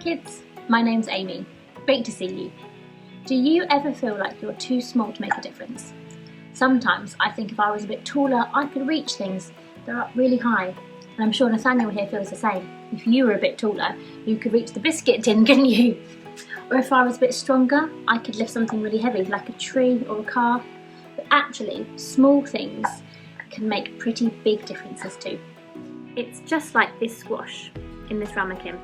kids, my name's Amy. Great to see you. Do you ever feel like you're too small to make a difference? Sometimes I think if I was a bit taller, I could reach things that are up really high. And I'm sure Nathaniel here feels the same. If you were a bit taller, you could reach the biscuit tin, couldn't you? Or if I was a bit stronger, I could lift something really heavy, like a tree or a car. But actually, small things can make pretty big differences too. It's just like this squash in this ramekin.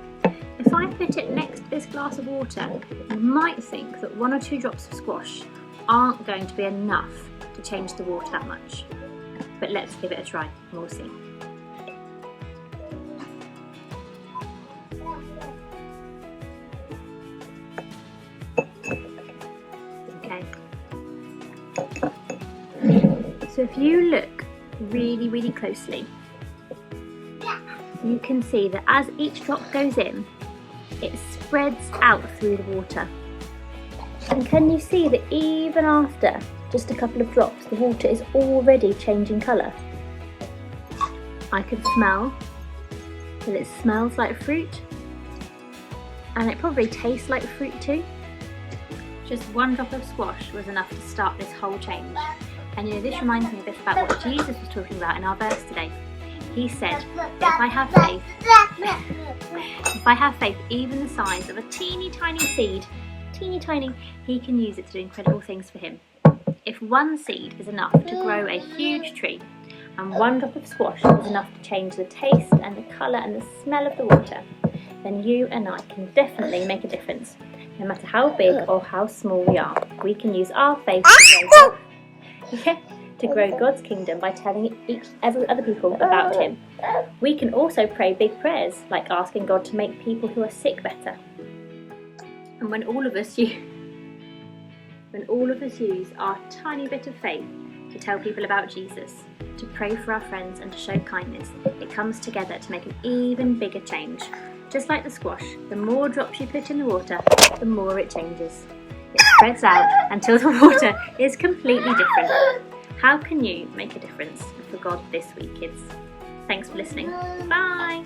If I put it next to this glass of water, you might think that 1 or 2 drops of squash aren't going to be enough to change the water that much. But let's give it a try and we'll see. Okay. So if you look really closely, you can see that as each drop goes in, it spreads out through the water. And can you see that even after just a couple of drops, the water is already changing colour? I can smell that it smells like fruit, and it probably tastes like fruit too. Just 1 drop of squash was enough to start this whole change. And you know, this reminds me a bit about what Jesus was talking about in our verse today. He said, if I have faith even the size of a teeny tiny seed, teeny tiny, he can use it to do incredible things for him. If 1 seed is enough to grow a huge tree, and 1 drop of squash is enough to change the taste and the colour and the smell of the water, then you and I can definitely make a difference. No matter how big or how small we are, we can use our faith to grow God's kingdom by telling every other people about Him. We can also pray big prayers, like asking God to make people who are sick better. And when all of us use our tiny bit of faith to tell people about Jesus, to pray for our friends and to show kindness, it comes together to make an even bigger change. Just like the squash, the more drops you put in the water, the more it changes. It spreads out until the water is completely different. How can you make a difference for God this week, kids? Thanks for listening. Bye!